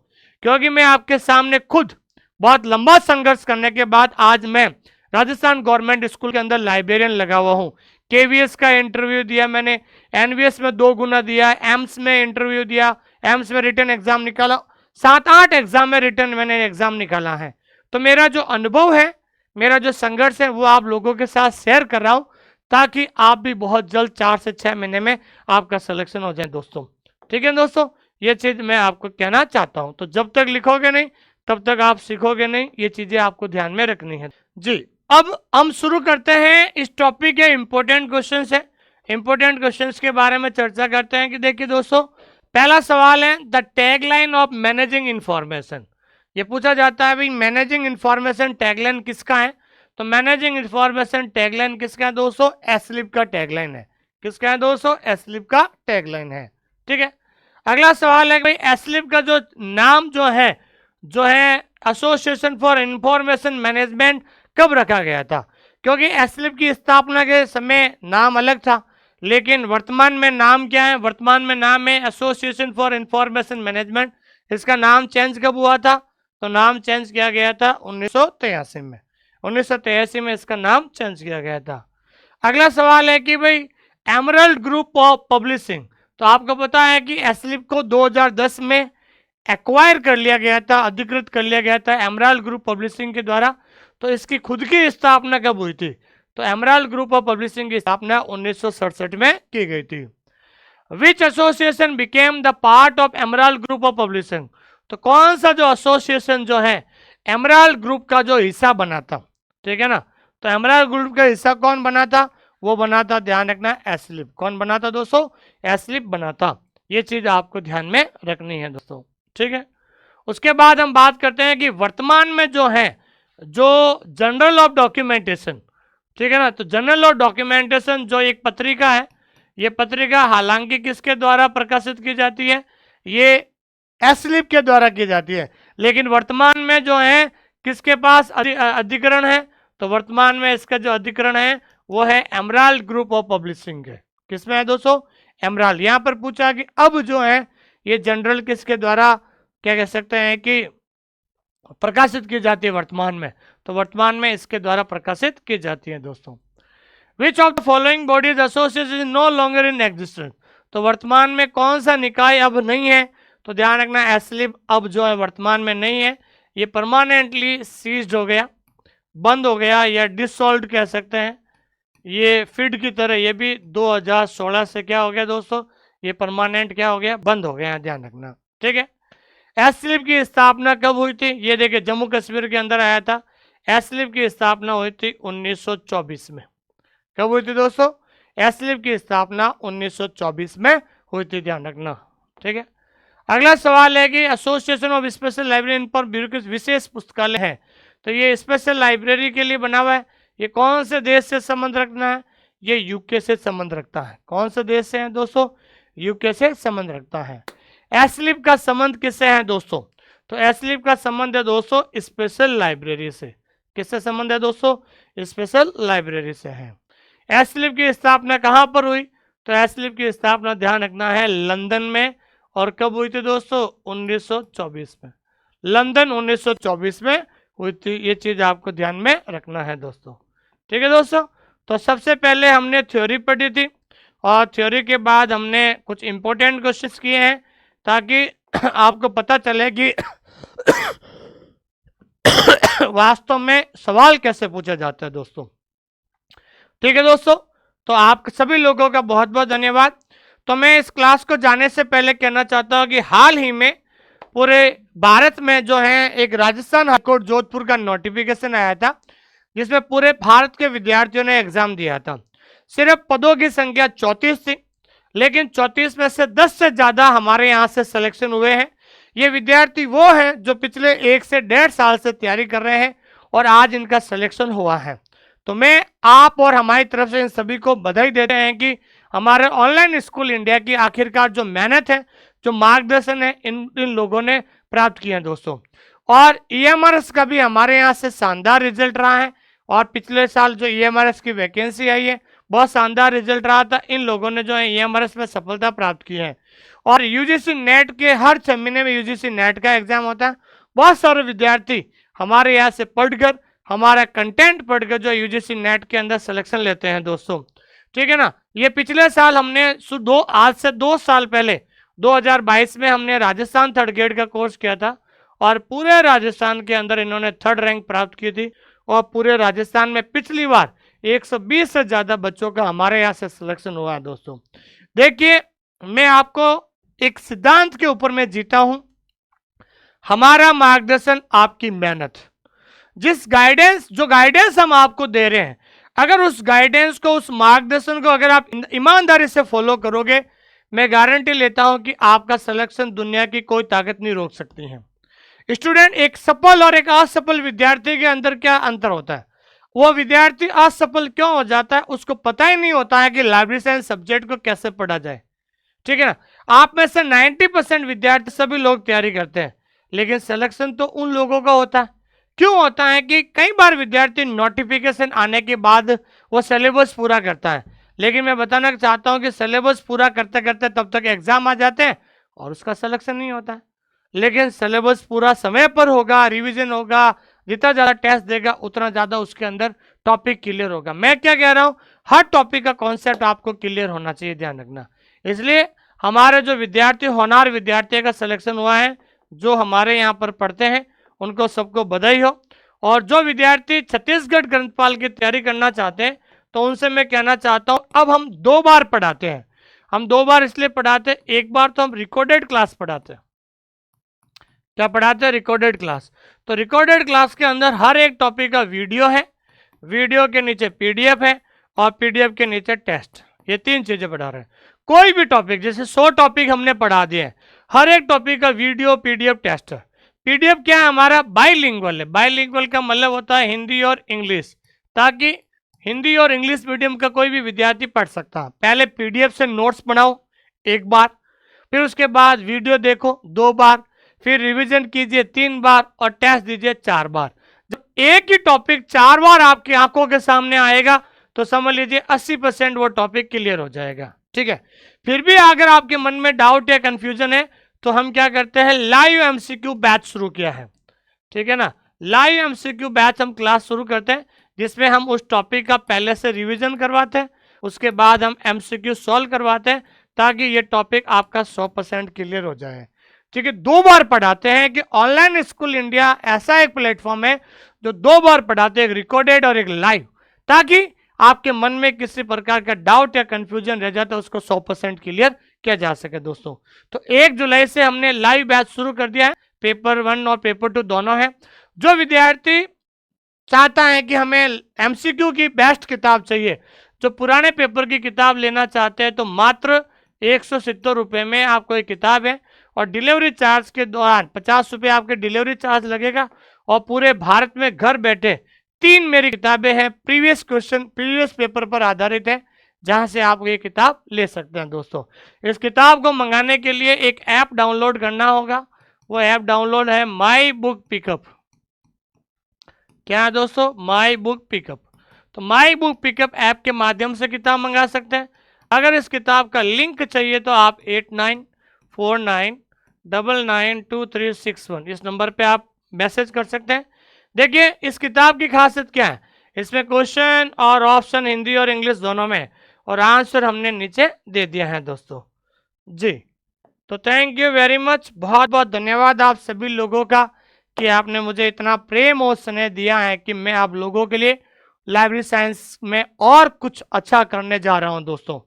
क्योंकि मैं आपके सामने खुद बहुत लंबा संघर्ष करने के बाद आज मैं राजस्थान गवर्नमेंट स्कूल के अंदर लाइब्रेरियन लगा हुआ हूं। KVS का इंटरव्यू दिया मैंने, NVS में 2 गुना दिया, एम्स में इंटरव्यू दिया, एम्स में रिटर्न एग्जाम निकाला, 7-8 एग्जाम में रिटर्न मैंने एग्जाम निकाला है। तो मेरा जो अनुभव है, मेरा जो संघर्ष है, वो आप लोगों के साथ शेयर कर रहा हूं, ताकि आप भी बहुत जल्द 4 से 6 महीने में आपका सिलेक्शन हो जाए दोस्तों। ठीक है दोस्तों, ये चीज मैं आपको कहना चाहता हूं। तो जब तक लिखोगे नहीं तब तक आप सीखोगे नहीं, ये चीजें आपको ध्यान में रखनी है जी। अब हम शुरू करते हैं इस टॉपिक के इंपॉर्टेंट क्वेश्चन से। इंपॉर्टेंट क्वेश्चंस के बारे में चर्चा करते हैं कि देखिए दोस्तों, पहला सवाल है the tagline of managing information. ये पूछा जाता है भाई मैनेजिंग इंफॉर्मेशन टैगलाइन किसका है? तो मैनेजिंग इंफॉर्मेशन टैगलाइन किसका है दोस्तों? एस्लिप का टैगलाइन है। किसका है दोस्तों? एस्लिप का टैगलाइन है। ठीक है, अगला सवाल है भाई एस्लिप का जो नाम जो है एसोसिएशन फॉर इंफॉर्मेशन मैनेजमेंट कब रखा गया था? क्योंकि एस्लिप की स्थापना के समय नाम अलग था, लेकिन वर्तमान में नाम क्या है? वर्तमान में नाम है एसोसिएशन फॉर इंफॉर्मेशन मैनेजमेंट। इसका नाम चेंज कब हुआ था? तो नाम चेंज किया गया था 1983 में। 1983 में इसका नाम चेंज किया गया था। अगला सवाल है कि भाई एमरल्ड ग्रुप ऑफ पब्लिशिंग, तो आपको पता है कि एस्लिप को 2010 में एक्वायर कर लिया गया था, अधिकृत कर लिया गया था एमरल्ड ग्रुप पब्लिशिंग के द्वारा। तो इसकी खुद की स्थापना कब हुई थी? तो एमरल्ड ग्रुप ऑफ पब्लिशिंग की स्थापना 1967 में की गई थी। Which association became the part of Emerald group of publishing, तो कौन सा जो एसोसिएशन जो है एमरल्ड ग्रुप का जो हिस्सा बना था? ठीक है ना, तो एमरल्ड ग्रुप का हिस्सा कौन बना था? वो बना था, ध्यान रखना, एस्लिप। कौन बना था दोस्तों? एस्लिप बना था। ये चीज आपको ध्यान में रखनी है दोस्तों। ठीक है, उसके बाद हम बात करते हैं कि वर्तमान में जो है जो जर्नल ऑफ डॉक्यूमेंटेशन, ठीक है ना, तो जर्नल ऑफ डॉक्यूमेंटेशन जो एक पत्रिका है, ये पत्रिका हालांकि किसके द्वारा प्रकाशित की जाती है? ये एस्लिप के द्वारा की जाती है, लेकिन वर्तमान में जो है किसके पास अधिकरण है? तो वर्तमान में इसका जो अधिकरण है वो है एमरल्ड ग्रुप ऑफ पब्लिशिंग है। किसमें है दोस्तों? एमरल्ड। यहां पर पूछा कि अब जो है ये जनरल किसके द्वारा क्या कह सकते हैं कि प्रकाशित की जाती है वर्तमान में? तो वर्तमान में इसके द्वारा प्रकाशित की जाती है दोस्तों। Which of the following bodies association is no longer in existence, तो वर्तमान में कौन सा निकाय अब नहीं है? तो ध्यान रखना, एस्लिप अब जो है वर्तमान में नहीं है, ये परमानेंटली सीज्ड हो गया, बंद हो गया, या डिसॉल्व कह सकते हैं। ये फिड की तरह ये भी 2016 से क्या हो गया दोस्तों? ये परमानेंट क्या हो गया? बंद हो गया, ध्यान रखना। ठीक है, एस्लिप की स्थापना कब हुई थी? ये देखिए जम्मू कश्मीर के अंदर आया था। एस्लिप की स्थापना हुई थी 1924 में। कब हुई थी दोस्तों? एस्लिप की स्थापना 1924 में हुई थी, ध्यान रखना। ठीक है, अगला सवाल है कि एसोसिएशन ऑफ स्पेशल लाइब्रेरी पर ब्यूरो की विशेष पुस्तकालय है, तो ये स्पेशल लाइब्रेरी के लिए बना हुआ है। ये कौन से देश से संबंध रखना है? ये यूके से संबंध रखता है। कौन से देश से है दोस्तों? यूके से संबंध रखता है। एस्लिप का संबंध किससे है दोस्तों? तो एस्लिप का संबंध है दोस्तों स्पेशल लाइब्रेरी से। किससे संबंध है दोस्तों? स्पेशल लाइब्रेरी से है। एस्लिप की स्थापना कहां पर हुई? तो एस्लिप की स्थापना ध्यान रखना है लंदन में। और कब हुई थी दोस्तों? 1924 में। लंदन 1924 में हुई थी, ये चीज आपको ध्यान में रखना है दोस्तों। ठीक है दोस्तों, तो सबसे पहले हमने थ्योरी पढ़ी थी, और थ्योरी के बाद हमने कुछ इंपॉर्टेंट क्वेश्चंस किए हैं ताकि आपको पता चले कि वास्तव में सवाल कैसे पूछा जाता है दोस्तों। ठीक है दोस्तों, तो आप सभी लोगों का बहुत बहुत धन्यवाद। तो मैं इस क्लास को जाने से पहले कहना चाहता हूं कि हाल ही में पूरे भारत में जो है एक राजस्थान हाईकोर्ट जोधपुर का नोटिफिकेशन आया था, जिसमें पूरे भारत के विद्यार्थियों ने एग्जाम दिया था। सिर्फ पदों की संख्या 34 थी, लेकिन 34 में से 10 से ज्यादा हमारे यहाँ से सिलेक्शन हुए हैं। ये विद्यार्थी वो हैं जो पिछले 1 से 1.5 साल से तैयारी कर रहे हैं और आज इनका सिलेक्शन हुआ है। तो मैं आप और हमारी तरफ से इन सभी को बधाई देते हैं कि हमारे ऑनलाइन स्कूल इंडिया की आखिरकार जो मेहनत है, जो मार्गदर्शन है, इन लोगों ने प्राप्त किया है दोस्तों। और ईएमआरएस का भी हमारे यहाँ से शानदार रिजल्ट रहा है, और पिछले साल जो ईएमआरएस की वैकेंसी आई है बहुत शानदार रिजल्ट रहा था। इन लोगों ने जो है ईएमआरएस में सफलता प्राप्त की है। और यूजीसी नेट के हर 6 महीने में यूजीसी नेट का एग्जाम होता है। बहुत सारे विद्यार्थी हमारे यहाँ से पढ़कर, हमारा कंटेंट पढ़कर जो यूजीसी नेट के अंदर सिलेक्शन लेते हैं दोस्तों। ठीक है ना, ये पिछले साल हमने आज से 2 साल पहले 2022 में हमने राजस्थान 3rd ग्रेड का कोर्स किया था, और पूरे राजस्थान के अंदर इन्होंने 3rd रैंक प्राप्त की थी। और पूरे राजस्थान में पिछली बार 120 से ज्यादा बच्चों का हमारे यहाँ से सिलेक्शन हुआ है दोस्तों। देखिए, मैं आपको एक सिद्धांत के ऊपर में जीता हूं, हमारा मार्गदर्शन आपकी मेहनत। जो गाइडेंस हम आपको दे रहे हैं, अगर उस गाइडेंस को, उस मार्गदर्शन को अगर आप ईमानदारी से फॉलो करोगे, मैं गारंटी लेता हूं कि आपका सिलेक्शन दुनिया की कोई ताकत नहीं रोक सकती है। स्टूडेंट, एक सफल और एक असफल विद्यार्थी के अंदर क्या अंतर होता है? वो विद्यार्थी असफल क्यों हो जाता है? उसको पता ही नहीं होता है कि लाइब्रेरी साइंस सब्जेक्ट को कैसे पढ़ा जाए। ठीक है ना? आप में से 90% विद्यार्थी, सभी लोग तैयारी करते हैं, लेकिन सिलेक्शन तो उन लोगों का होता है। क्यों होता है कि कई बार विद्यार्थी नोटिफिकेशन आने के बाद वो सिलेबस पूरा करता है, लेकिन मैं बताना चाहता हूं कि सिलेबस पूरा करते करते तब तक एग्जाम आ जाते हैं और उसका सिलेक्शन नहीं होता है। लेकिन सिलेबस पूरा समय पर होगा, रिवीजन होगा, जितना ज़्यादा टेस्ट देगा उतना ज़्यादा उसके अंदर टॉपिक क्लियर होगा। मैं क्या कह रहा हूँ, हर टॉपिक का कॉन्सेप्ट आपको क्लियर होना चाहिए, ध्यान रखना। इसलिए हमारे जो विद्यार्थी, होनहार विद्यार्थी का सिलेक्शन हुआ है, जो हमारे यहाँ पर पढ़ते हैं, उनको सबको बधाई हो। और जो विद्यार्थी छत्तीसगढ़ ग्रंथपाल की तैयारी करना चाहते हैं, तो उनसे मैं कहना चाहता हूँ, अब हम 2 बार पढ़ाते हैं। हम 2 बार इसलिए पढ़ाते हैं, एक बार तो हम रिकॉर्डेड क्लास पढ़ाते हैं। क्या पढ़ाते हैं? Recorded class. तो रिकॉर्डेड क्लास के अंदर हर एक टॉपिक का वीडियो है, वीडियो के नीचे पीडीएफ है, और पीडीएफ के नीचे टेस्ट। ये 3 चीजें पढ़ा रहे हैं। कोई भी टॉपिक, जैसे 100 टॉपिक हमने पढ़ा दिए हैं, हर एक टॉपिक का वीडियो, पीडीएफ, टेस्ट। पीडीएफ क्या है? हमारा बाईलिंगुअल है। बाईलिंगुअल का मतलब होता है हिंदी और इंग्लिश, ताकि हिंदी और इंग्लिश मीडियम का कोई भी विद्यार्थी पढ़ सकता है। पहले पीडीएफ से नोट्स बनाओ 1 बार, फिर उसके बाद वीडियो देखो 2 बार, फिर रिवीजन कीजिए 3 बार, और टेस्ट दीजिए 4 बार। जब एक ही टॉपिक 4 बार आपकी आंखों के सामने आएगा, तो समझ लीजिए 80% वो टॉपिक क्लियर हो जाएगा। ठीक है? फिर भी अगर आपके मन में डाउट या कंफ्यूजन है, तो हम क्या करते हैं, लाइव एमसीक्यू बैच शुरू किया है। ठीक है ना? लाइव एमसीक्यू बैच हम क्लास शुरू करते हैं, जिसमें हम उस टॉपिक का पहले से रिवीजन करवाते हैं, उसके बाद हम एमसीक्यू सॉल्व करवाते हैं, ताकि ये टॉपिक आपका 100% क्लियर हो जाए। ठीक है? 2 बार पढ़ाते हैं कि ऑनलाइन स्कूल इंडिया ऐसा एक प्लेटफॉर्म है जो 2 बार पढ़ाते हैं, एक रिकॉर्डेड और एक लाइव, ताकि आपके मन में किसी प्रकार का डाउट या कंफ्यूजन रह जाता है, उसको 100% क्लियर किया जा सके दोस्तों। तो 1 जुलाई से हमने लाइव बैच शुरू कर दिया है। पेपर 1 और पेपर 2 दोनों है। जो विद्यार्थी चाहता है कि हमें एमसीक्यू की बेस्ट किताब चाहिए, जो पुराने पेपर की किताब लेना चाहते हैं, तो मात्र 170 रुपये में आपको एक किताब है, और डिलीवरी चार्ज के दौरान 50 रुपये आपके डिलीवरी चार्ज लगेगा, और पूरे भारत में घर बैठे 3 मेरी किताबें हैं, प्रीवियस क्वेश्चन, प्रीवियस पेपर पर आधारित है, जहां से आप ये किताब ले सकते हैं दोस्तों। इस किताब को मंगाने के लिए एक ऐप डाउनलोड करना होगा। वो ऐप डाउनलोड है माई बुक पिकअप। क्या है दोस्तों? My book pickup. तो माई बुक पिकअप ऐप के माध्यम से किताब मंगा सकते हैं। अगर इस किताब का लिंक चाहिए तो आप 8949992361 इस नंबर पे आप मैसेज कर सकते हैं। देखिए, इस किताब की खासियत क्या है, इसमें क्वेश्चन और ऑप्शन हिंदी और इंग्लिश दोनों में, और आंसर हमने नीचे दे दिया है दोस्तों जी। तो थैंक यू वेरी मच, बहुत बहुत धन्यवाद आप सभी लोगों का कि आपने मुझे इतना प्रेम और स्नेह दिया है कि मैं आप लोगों के लिए लाइब्रेरी साइंस में और कुछ अच्छा करने जा रहा हूं दोस्तों।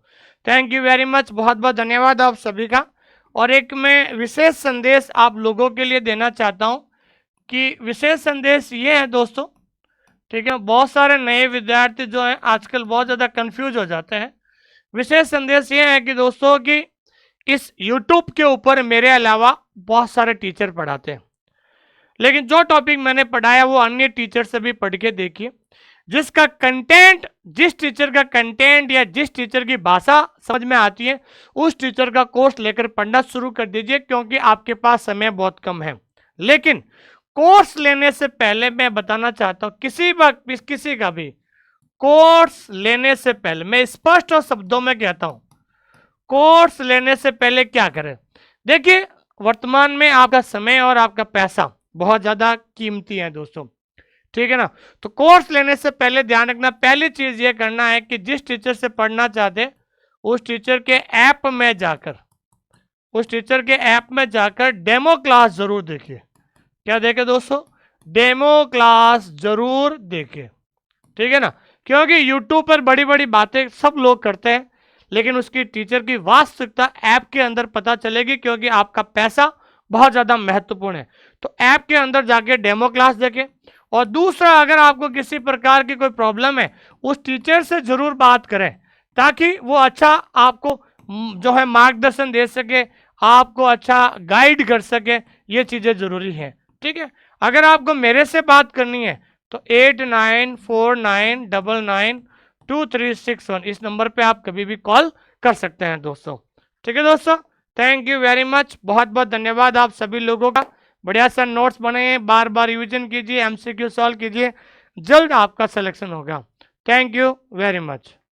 थैंक यू वेरी मच, बहुत बहुत धन्यवाद आप सभी का। और एक मैं विशेष संदेश आप लोगों के लिए देना चाहता हूं, कि विशेष संदेश ये है दोस्तों, ठीक है, बहुत सारे नए विद्यार्थी जो हैं आजकल बहुत ज़्यादा कंफ्यूज हो जाते हैं। विशेष संदेश ये है कि दोस्तों, कि इस YouTube के ऊपर मेरे अलावा बहुत सारे टीचर पढ़ाते हैं, लेकिन जो टॉपिक मैंने पढ़ाया वो अन्य टीचर से भी पढ़ के देखिए। जिसका कंटेंट, जिस टीचर का कंटेंट या जिस टीचर की भाषा समझ में आती है, उस टीचर का कोर्स लेकर पढ़ना शुरू कर दीजिए, क्योंकि आपके पास समय बहुत कम है। लेकिन कोर्स लेने से पहले मैं बताना चाहता हूं, किसी का भी कोर्स लेने से पहले मैं स्पष्ट और शब्दों में कहता हूं, कोर्स लेने से पहले क्या करें। देखिए, वर्तमान में आपका समय और आपका पैसा बहुत ज्यादा कीमती है दोस्तों, ठीक है ना। तो कोर्स लेने से पहले ध्यान रखना, पहली चीज ये करना है कि जिस टीचर से पढ़ना चाहते हैं, उस टीचर के ऐप में जाकर डेमो क्लास जरूर देखिए। क्या देखे दोस्तों? डेमो क्लास जरूर देखे, ठीक है ना। क्योंकि YouTube पर बड़ी बड़ी बातें सब लोग करते हैं, लेकिन उसकी टीचर की वास्तविकता ऐप के अंदर पता चलेगी, क्योंकि आपका पैसा बहुत ज़्यादा महत्वपूर्ण है। तो ऐप के अंदर जाके डेमो क्लास देखें, और दूसरा, अगर आपको किसी प्रकार की कोई प्रॉब्लम है, उस टीचर से जरूर बात करें, ताकि वो अच्छा आपको जो है मार्गदर्शन दे सके, आपको अच्छा गाइड कर सके। ये चीज़ें ज़रूरी हैं, ठीक है। अगर आपको मेरे से बात करनी है तो 8949992361 इस नंबर पे आप कभी भी कॉल कर सकते हैं दोस्तों। ठीक है दोस्तों, थैंक यू वेरी मच, बहुत बहुत धन्यवाद आप सभी लोगों का। बढ़िया सा नोट्स बने, बार बार रिविजन कीजिए, एमसीक्यू सॉल्व कीजिए, जल्द आपका सिलेक्शन होगा। Thank you very much.